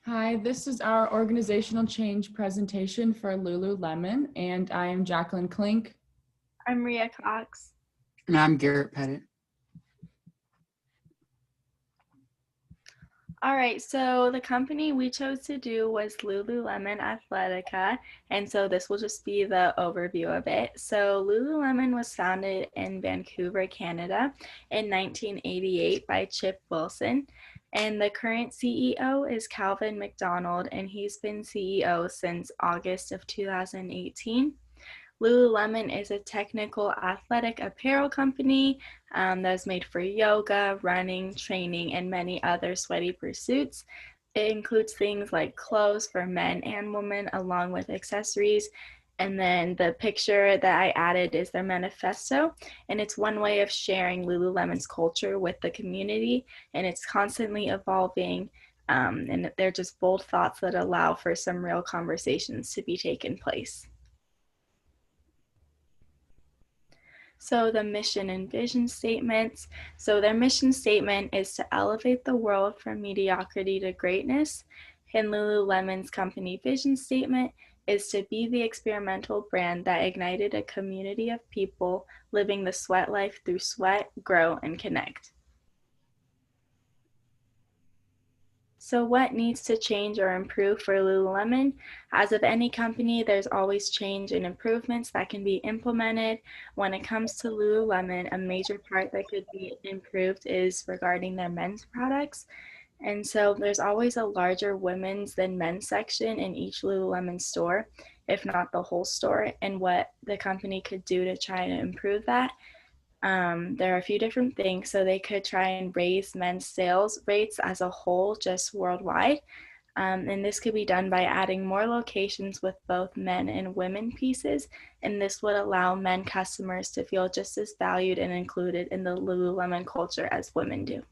Hi, this is our organizational change presentation for Lululemon, and I am Jacqueline Klink. I'm Maria Cox. And I'm Garrett Pettit. All right, so the company we chose to do was Lululemon Athletica, and so this will just be the overview of it. So Lululemon was founded in Vancouver, Canada in 1988 by Chip Wilson, and the current CEO is Calvin McDonald, and he's been CEO since August of 2018. Lululemon is a technical athletic apparel company that's made for yoga, running, training, and many other sweaty pursuits. It includes things like clothes for men and women, along with accessories. And then the picture that I added is their manifesto, and it's one way of sharing Lululemon's culture with the community, and it's constantly evolving. And they're just bold thoughts that allow for some real conversations to be taken place. So the mission and vision statements. So their mission statement is to elevate the world from mediocrity to greatness. And Lululemon's company vision statement is to be the experimental brand that ignited a community of people living the sweat life through sweat, grow, and connect. So what needs to change or improve for Lululemon? As of any company, there's always change and improvements that can be implemented. When it comes to Lululemon, a major part that could be improved is regarding their men's products. And so there's always a larger women's than men's section in each Lululemon store, if not the whole store, and what the company could do to try to improve that. There are a few different things. So they could try and raise men's sales rates as a whole, just worldwide. And this could be done by adding more locations with both men and women pieces. And this would allow men customers to feel just as valued and included in the Lululemon culture as women do.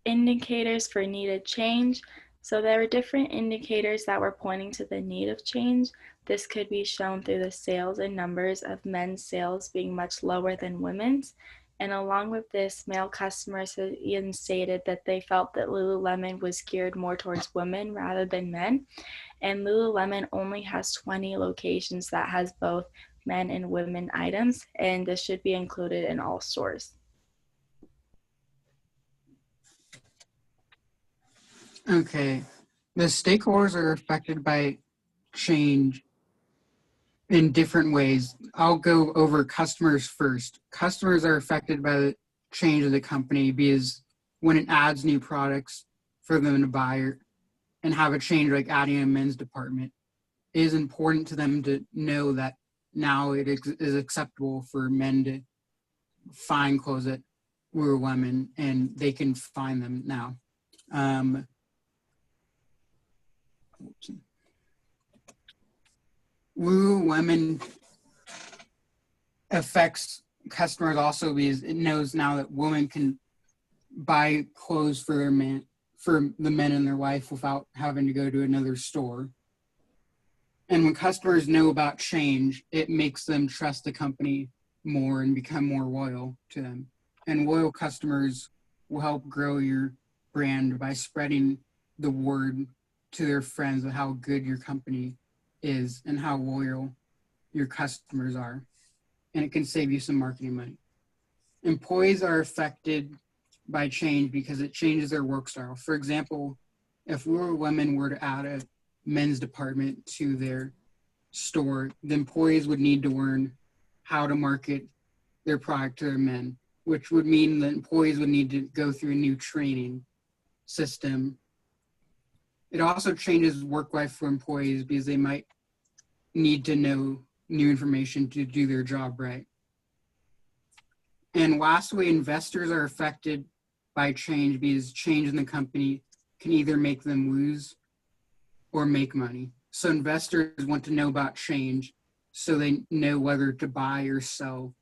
Indicators for needed change. So there are different indicators that were pointing to the need of change. This could be shown through the sales and numbers of men's sales being much lower than women's. And along with this, male customers have even stated that they felt that Lululemon was geared more towards women rather than men. And Lululemon only has 20 locations that has both men and women items, and this should be included in all stores. Okay, the stakeholders are affected by change in different ways. I'll go over customers first. Customers are affected by the change of the company because when it adds new products for them to buy and have a change like adding a men's department, it is important to them to know that now it is acceptable for men to find clothes at Lululemon and they can find them now. Lululemon affects customers also because it knows now that women can buy clothes for the men in their life without having to go to another store. And when customers know about change, it makes them trust the company more and become more loyal to them. And loyal customers will help grow your brand by spreading the word to their friends of how good your company is and how loyal your customers are. And it can save you some marketing money. Employees are affected by change because it changes their work style. For example, if Lululemon were to add a men's department to their store, the employees would need to learn how to market their product to their men, which would mean the employees would need to go through a new training system. It also changes work life for employees because they might need to know new information to do their job right. And lastly, investors are affected by change because change in the company can either make them lose or make money. So investors want to know about change so they know whether to buy or sell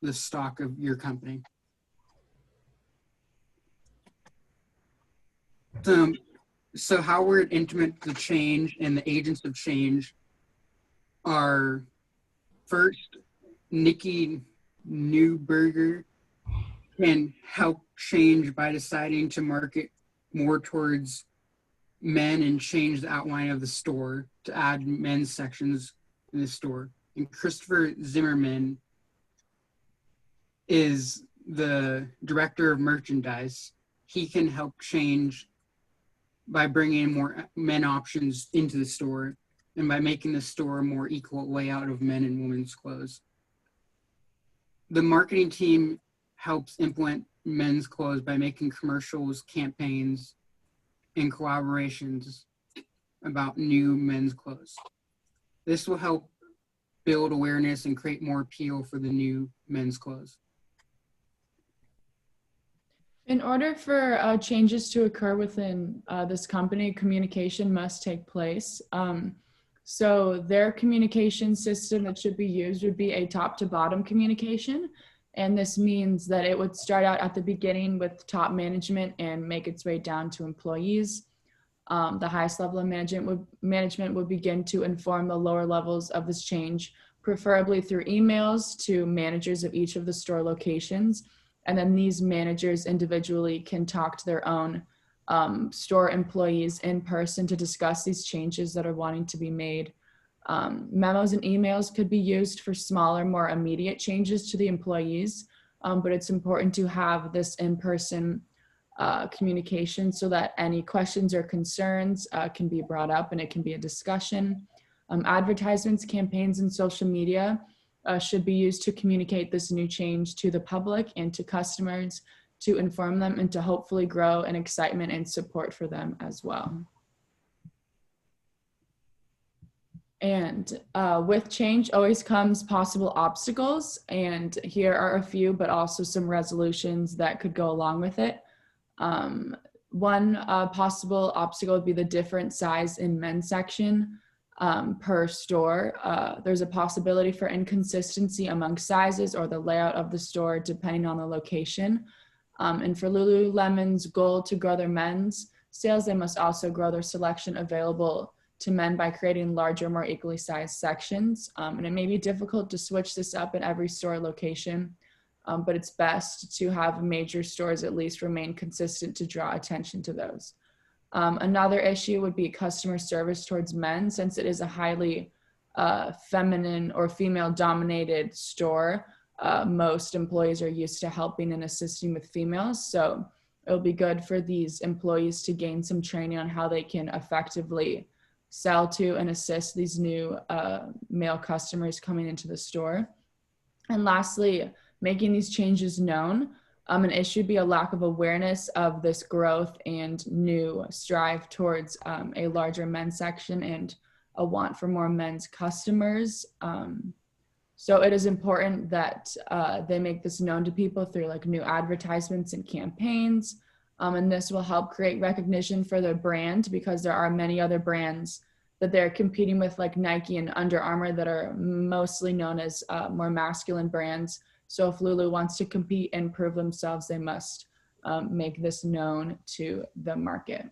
the stock of your company. So how we're intimate to change and the agents of change are first, Nikki Newberger can help change by deciding to market more towards men and change the outline of the store to add men's sections in the store. And Christopher Zimmerman is the director of merchandise. He can help change by bringing more men options into the store and by making the store a more equal layout of men and women's clothes. The marketing team helps implement men's clothes by making commercials, campaigns, and collaborations about new men's clothes. This will help build awareness and create more appeal for the new men's clothes. In order for changes to occur within this company, communication must take place. So their communication system that should be used would be a top to bottom communication. And this means that it would start out at the beginning with top management and make its way down to employees. The highest level of management would begin to inform the lower levels of this change, preferably through emails to managers of each of the store locations. And then these managers individually can talk to their own store employees in person to discuss these changes that are wanting to be made. Memos and emails could be used for smaller, more immediate changes to the employees, but it's important to have this in-person communication so that any questions or concerns can be brought up and it can be a discussion. Advertisements, campaigns, and social media should be used to communicate this new change to the public and to customers, to inform them and to hopefully grow an excitement and support for them as well. And with change always comes possible obstacles, and here are a few, but also some resolutions that could go along with it. One possible obstacle would be the different size in men's section per store. There's a possibility for inconsistency among sizes or the layout of the store depending on the location. And for Lululemon's goal to grow their men's sales, they must also grow their selection available to men by creating larger, more equally sized sections. And it may be difficult to switch this up in every store location, but it's best to have major stores at least remain consistent to draw attention to those. Another issue would be customer service towards men, since it is a highly feminine or female dominated store. Most employees are used to helping and assisting with females. So it'll be good for these employees to gain some training on how they can effectively sell to and assist these new male customers coming into the store. And lastly, making these changes known. An issue would be a lack of awareness of this growth and new strive towards a larger men's section and a want for more men's customers. So it is important that they make this known to people through like new advertisements and campaigns. And this will help create recognition for their brand, because there are many other brands that they're competing with, like Nike and Under Armour, that are mostly known as more masculine brands. So if Lulu wants to compete and prove themselves, they must make this known to the market.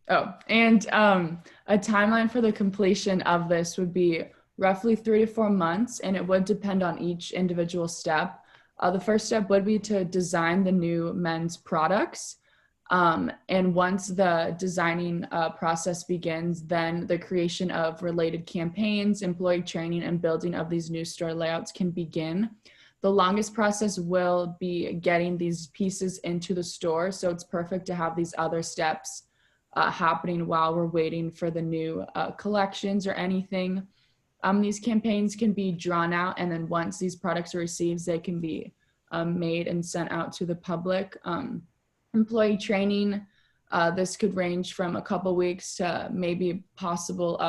Oh, and a timeline for the completion of this would be roughly 3 to 4 months, and it would depend on each individual step. The first step would be to design the new men's products. And once the designing process begins, then the creation of related campaigns, employee training, and building of these new store layouts can begin. The longest process will be getting these pieces into the store, so it's perfect to have these other steps happening while we're waiting for the new collections or anything. These campaigns can be drawn out, and then once these products are received, they can be made and sent out to the public. Employee training, this could range from a couple weeks to maybe possible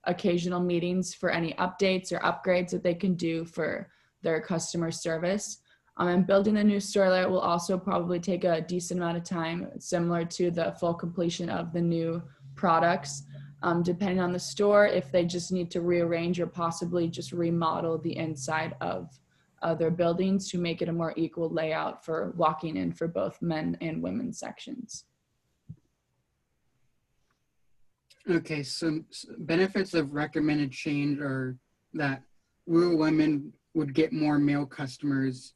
occasional meetings for any updates or upgrades that they can do for their customer service. And building the new store layout will also probably take a decent amount of time, similar to the full completion of the new products. Depending on the store, if they just need to rearrange or possibly just remodel the inside of their buildings to make it a more equal layout for walking in for both men and women's sections. Okay, so benefits of recommended change are that Lululemon would get more male customers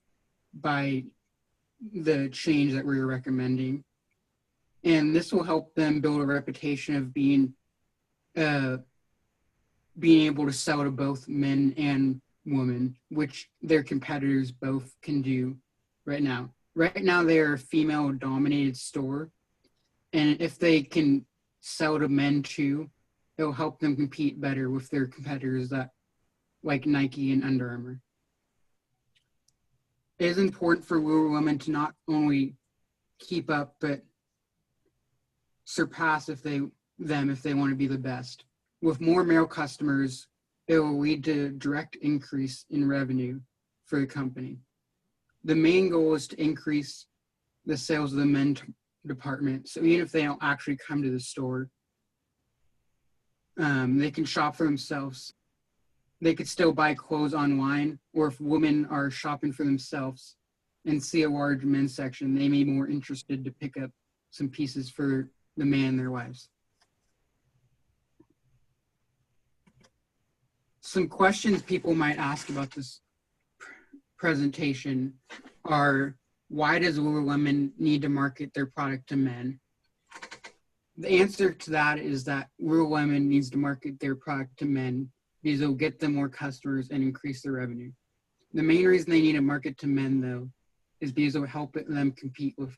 by the change that we're recommending. And this will help them build a reputation of being able to sell to both men and women, which their competitors both can do right now. Right now, they're a female-dominated store, and if they can sell to men too, it'll help them compete better with their competitors that like Nike and Under Armour. It is important for Lululemon to not only keep up, but surpass if they want to be the best. With more male customers, it will lead to direct increase in revenue for the company. The main goal is to increase the sales of the men's department. So even if they don't actually come to the store, they can shop for themselves. They could still buy clothes online, or if women are shopping for themselves and see a large men's section, they may be more interested to pick up some pieces for the man in their lives. Some questions people might ask about this presentation are, why does Lululemon need to market their product to men? The answer to that is that Lululemon needs to market their product to men because it'll get them more customers and increase their revenue. The main reason they need to market to men, though, is because it'll help them compete with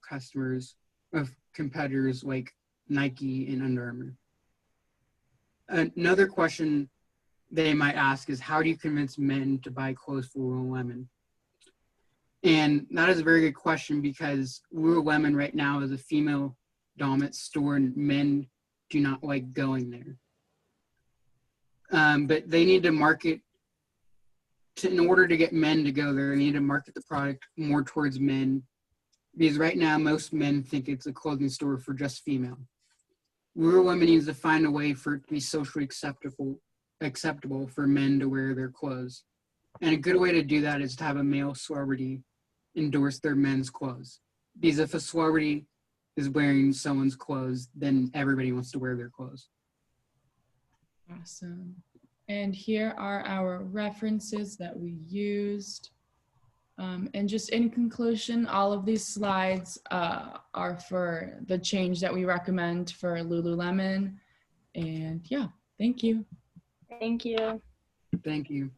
competitors like Nike and Under Armour. Another question they might ask is, how do you convince men to buy clothes for Lululemon? And that is a very good question, because Lululemon right now is a female dominant store and men do not like going there. But they need to market, in order to get men to go there, they need to market the product more towards men, because right now most men think it's a clothing store for just female. Lululemon needs to find a way for it to be socially acceptable for men to wear their clothes. And a good way to do that is to have a male celebrity endorse their men's clothes. Because if a celebrity is wearing someone's clothes, then everybody wants to wear their clothes. Awesome. And here are our references that we used. And just in conclusion, all of these slides are for the change that we recommend for Lululemon. And yeah, thank you. Thank you. Thank you.